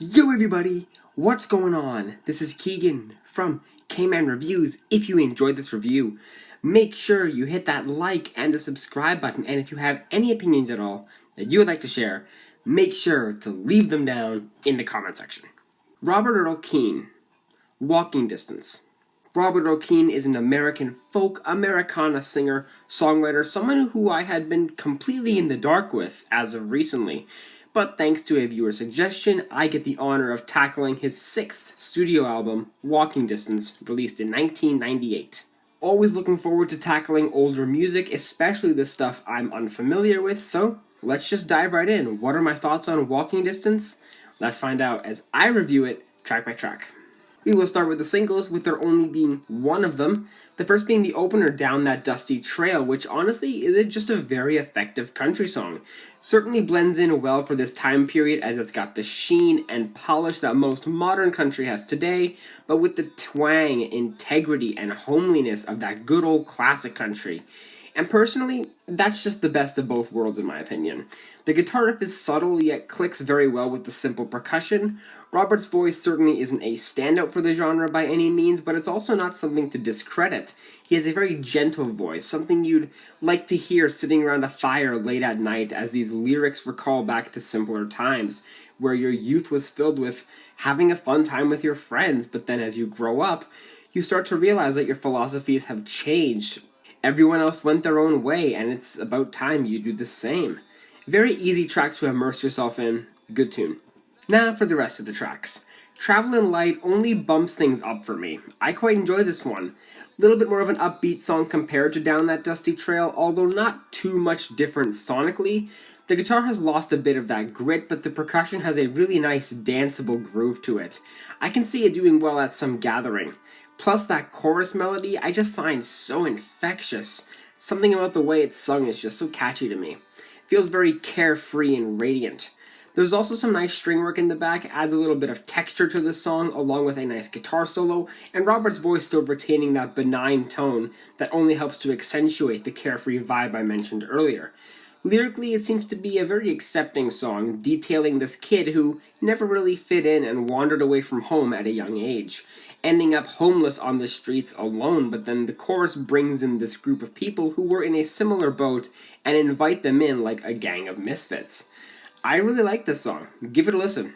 Yo everybody, what's going on? This is Keegan from K-Man Reviews. If you enjoyed this review, make sure you hit that like and the subscribe button, and if you have any opinions at all that you would like to share, make sure to leave them down in the comment section. Robert Earl Keen, Walking Distance. Robert Earl Keen is an American folk Americana singer, songwriter, someone who I had been completely in the dark with as of recently. But thanks to a viewer suggestion, I get the honor of tackling his 6th studio album, Walking Distance, released in 1998. Always looking forward to tackling older music, especially the stuff I'm unfamiliar with, so let's just dive right in. What are my thoughts on Walking Distance? Let's find out as I review it track by track. We will start with the singles, with there only being one of them. The first being the opener, Down That Dusty Trail, which honestly is just a very effective country song. Certainly blends in well for this time period, as it's got the sheen and polish that most modern country has today, but with the twang, integrity, and homeliness of that good old classic country. And personally, that's just the best of both worlds in my opinion. The guitar riff is subtle, yet clicks very well with the simple percussion. Robert's voice certainly isn't a standout for the genre by any means, but it's also not something to discredit. He has a very gentle voice, something you'd like to hear sitting around a fire late at night, as these lyrics recall back to simpler times, where your youth was filled with having a fun time with your friends, but then as you grow up, you start to realize that your philosophies have changed. Everyone else went their own way, and it's about time you do the same. Very easy track to immerse yourself in. Good tune. Now for the rest of the tracks. Travelin' Light only bumps things up for me. I quite enjoy this one. A little bit more of an upbeat song compared to Down That Dusty Trail, although not too much different sonically. The guitar has lost a bit of that grit, but the percussion has a really nice danceable groove to it. I can see it doing well at some gathering. Plus that chorus melody I just find so infectious. Something about the way it's sung is just so catchy to me. It feels very carefree and radiant. There's also some nice string work in the back, adds a little bit of texture to the song, along with a nice guitar solo, and Robert's voice still retaining that benign tone that only helps to accentuate the carefree vibe I mentioned earlier. Lyrically, it seems to be a very accepting song, detailing this kid who never really fit in and wandered away from home at a young age, ending up homeless on the streets alone, but then the chorus brings in this group of people who were in a similar boat and invite them in like a gang of misfits. I really like this song. Give it a listen.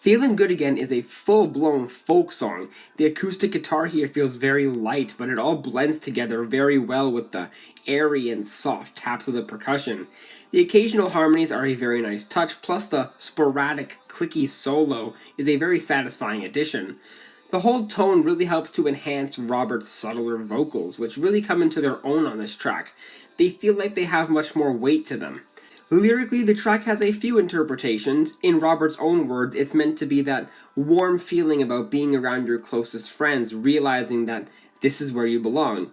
Feelin' Good Again is a full-blown folk song. The acoustic guitar here feels very light, but it all blends together very well with the airy and soft taps of the percussion. The occasional harmonies are a very nice touch, plus the sporadic, clicky solo is a very satisfying addition. The whole tone really helps to enhance Robert's subtler vocals, which really come into their own on this track. They feel like they have much more weight to them. Lyrically, the track has a few interpretations. In Robert's own words, it's meant to be that warm feeling about being around your closest friends, realizing that this is where you belong.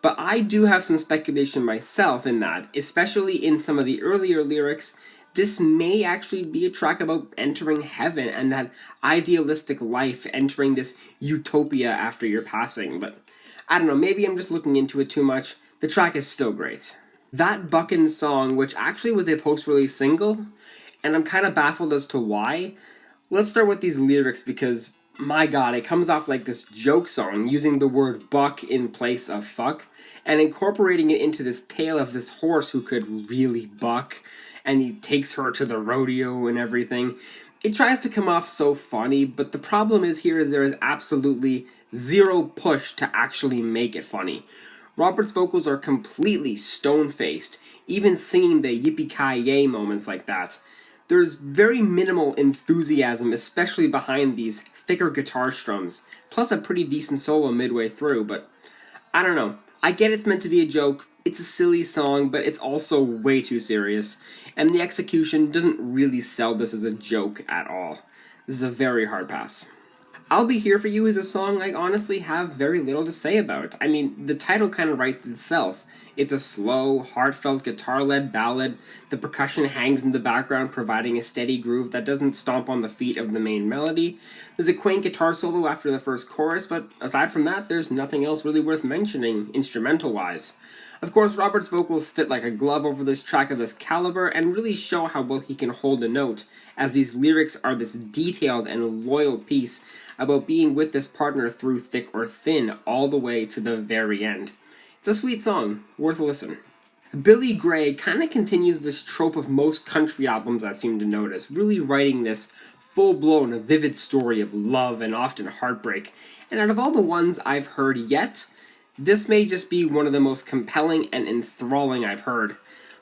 But I do have some speculation myself in that, especially in some of the earlier lyrics. This may actually be a track about entering heaven and that idealistic life, entering this utopia after your passing. But I don't know, maybe I'm just looking into it too much. The track is still great. That Buckin' song, which actually was a post-release single, and I'm kind of baffled as to why. Let's start with these lyrics because, my god, it comes off like this joke song, using the word buck in place of fuck, and incorporating it into this tale of this horse who could really buck, and he takes her to the rodeo and everything. It tries to come off so funny, but the problem is here is there is absolutely zero push to actually make it funny. Robert's vocals are completely stone-faced, even singing the yippee-ki-yay moments like that. There's very minimal enthusiasm, especially behind these thicker guitar strums, plus a pretty decent solo midway through, but I don't know. I get it's meant to be a joke, it's a silly song, but it's also way too serious, and the execution doesn't really sell this as a joke at all. This is a very hard pass. I'll Be Here For You is a song I honestly have very little to say about. I mean, the title kind of writes itself. It's a slow, heartfelt guitar-led ballad. The percussion hangs in the background, providing a steady groove that doesn't stomp on the feet of the main melody. There's a quaint guitar solo after the first chorus, but aside from that, there's nothing else really worth mentioning, instrumental-wise. Of course, Robert's vocals fit like a glove over this track of this caliber and really show how well he can hold a note, as these lyrics are this detailed and loyal piece about being with this partner through thick or thin all the way to the very end. It's a sweet song, worth a listen. Billy Gray kind of continues this trope of most country albums I seem to notice, really writing this full-blown, vivid story of love and often heartbreak. And out of all the ones I've heard yet, this may just be one of the most compelling and enthralling I've heard.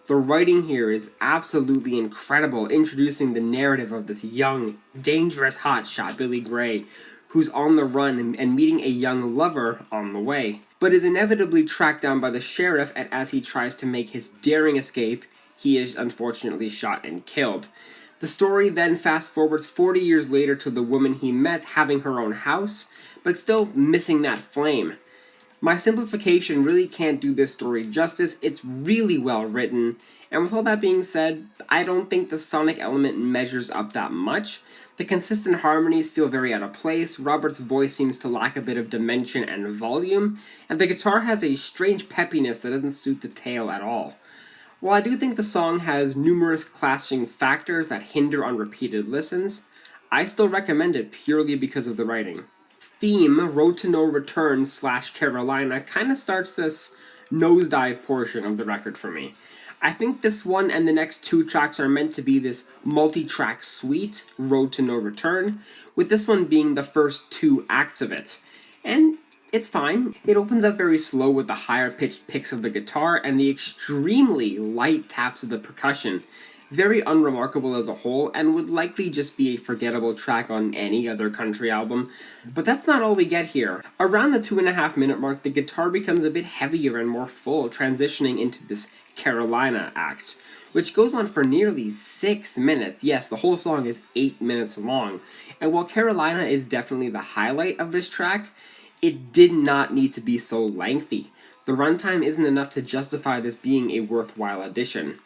The writing here is absolutely incredible, introducing the narrative of this young, dangerous hotshot Billy Gray, who's on the run and meeting a young lover on the way, but is inevitably tracked down by the sheriff, and as he tries to make his daring escape, he is unfortunately shot and killed. The story then fast forwards 40 years later to the woman he met having her own house, but still missing that flame. My simplification really can't do this story justice. It's really well written, and with all that being said, I don't think the sonic element measures up that much. The consistent harmonies feel very out of place, Robert's voice seems to lack a bit of dimension and volume, and the guitar has a strange peppiness that doesn't suit the tale at all. While I do think the song has numerous clashing factors that hinder on repeated listens, I still recommend it purely because of the writing. Theme, Road to No Return / Carolina, kind of starts this nosedive portion of the record for me. I think this one and the next two tracks are meant to be this multi-track suite, Road to No Return, with this one being the first two acts of it. And it's fine. It opens up very slow with the higher pitched picks of the guitar and the extremely light taps of the percussion. Very unremarkable as a whole, and would likely just be a forgettable track on any other country album. But that's not all we get here. Around the 2.5 minute mark, the guitar becomes a bit heavier and more full, transitioning into this Carolina act, which goes on for nearly 6 minutes. Yes, the whole song is 8 minutes long. And while Carolina is definitely the highlight of this track, it did not need to be so lengthy. The runtime isn't enough to justify this being a worthwhile addition.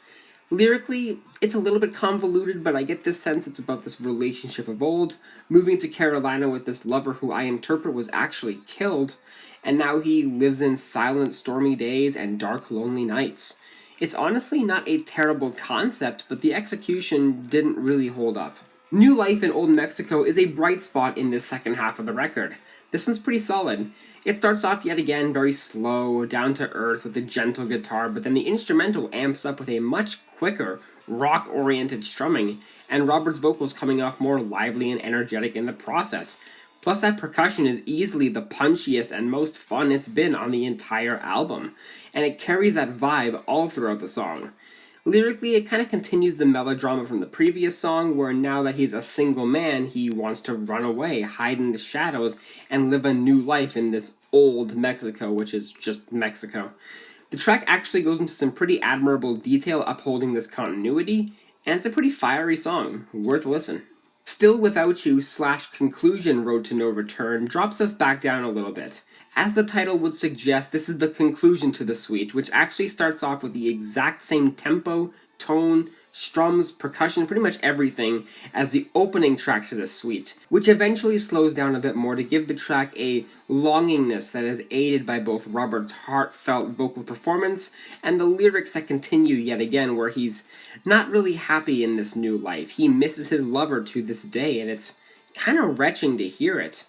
Lyrically, it's a little bit convoluted, but I get this sense it's about this relationship of old, moving to Carolina with this lover who I interpret was actually killed, and now he lives in silent, stormy days and dark, lonely nights. It's honestly not a terrible concept, but the execution didn't really hold up. New Life in Old Mexico is a bright spot in this second half of the record. This one's pretty solid. It starts off yet again very slow, down to earth with a gentle guitar, but then the instrumental amps up with a much quicker, rock-oriented strumming, and Robert's vocals coming off more lively and energetic in the process. Plus that percussion is easily the punchiest and most fun it's been on the entire album, and it carries that vibe all throughout the song. Lyrically, it kind of continues the melodrama from the previous song, where now that he's a single man, he wants to run away, hide in the shadows, and live a new life in this old Mexico, which is just Mexico. The track actually goes into some pretty admirable detail upholding this continuity, and it's a pretty fiery song, worth a listen. Still Without You / Conclusion Road to No Return drops us back down a little bit. As the title would suggest, this is the conclusion to the suite, which actually starts off with the exact same tempo, tone, strums, percussion, pretty much everything as the opening track to the suite, which eventually slows down a bit more to give the track a longingness that is aided by both Robert's heartfelt vocal performance and the lyrics that continue yet again, where he's not really happy in this new life. He misses his lover to this day, and it's kind of retching to hear it.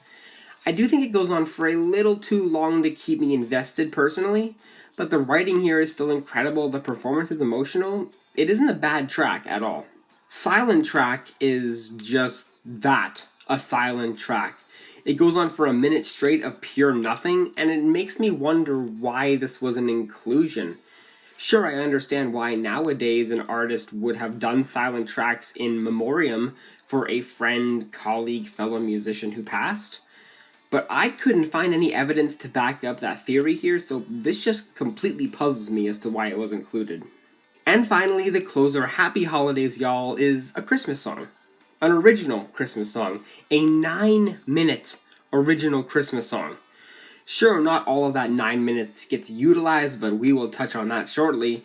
I do think it goes on for a little too long to keep me invested personally, but the writing here is still incredible, the performance is emotional. It isn't a bad track at all. Silent Track is just that, a silent track. It goes on for a minute straight of pure nothing, and it makes me wonder why this was an inclusion. Sure, I understand why nowadays an artist would have done silent tracks in memoriam for a friend, colleague, fellow musician who passed, but I couldn't find any evidence to back up that theory here, so this just completely puzzles me as to why it was included. And finally, the closer, Happy Holidays Y'all, is a Christmas song. An original Christmas song. A 9-minute original Christmas song. Sure, not all of that 9 minutes gets utilized, but we will touch on that shortly.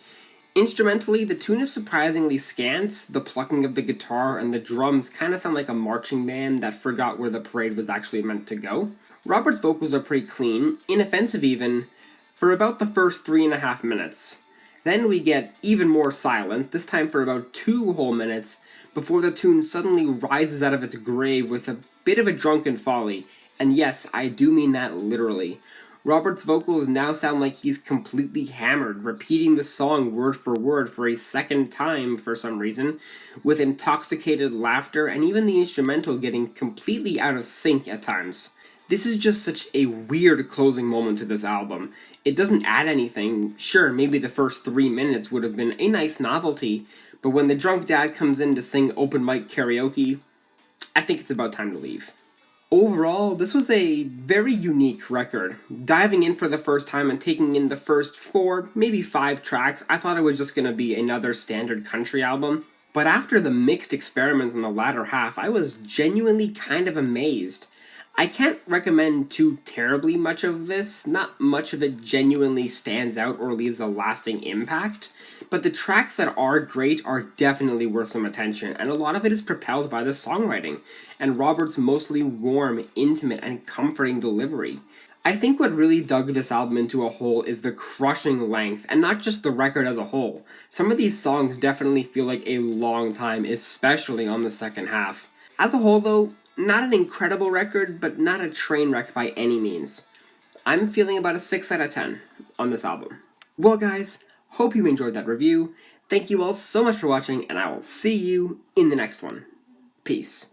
Instrumentally, the tune is surprisingly scant. The plucking of the guitar and the drums kind of sound like a marching band that forgot where the parade was actually meant to go. Robert's vocals are pretty clean, inoffensive even, for about the first 3.5 minutes. Then we get even more silence, this time for about 2 whole minutes, before the tune suddenly rises out of its grave with a bit of a drunken folly. And yes, I do mean that literally. Robert's vocals now sound like he's completely hammered, repeating the song word for a second time for some reason, with intoxicated laughter and even the instrumental getting completely out of sync at times. This is just such a weird closing moment to this album. It doesn't add anything. Sure, maybe the first 3 minutes would have been a nice novelty, but when the drunk dad comes in to sing open mic karaoke, I think it's about time to leave. Overall, this was a very unique record. Diving in for the first time and taking in the first 4, maybe 5 tracks, I thought it was just going to be another standard country album. But after the mixed experiments in the latter half, I was genuinely kind of amazed. I can't recommend too terribly much of this. Not much of it genuinely stands out or leaves a lasting impact, but the tracks that are great are definitely worth some attention, and a lot of it is propelled by the songwriting and Robert's mostly warm, intimate, and comforting delivery. I think what really dug this album into a hole is the crushing length, and not just the record as a whole. Some of these songs definitely feel like a long time, especially on the second half. As a whole, though, not an incredible record, but not a train wreck by any means. I'm feeling about a 6 out of 10 on this album. Well, guys, hope you enjoyed that review. Thank you all so much for watching, and I will see you in the next one. Peace.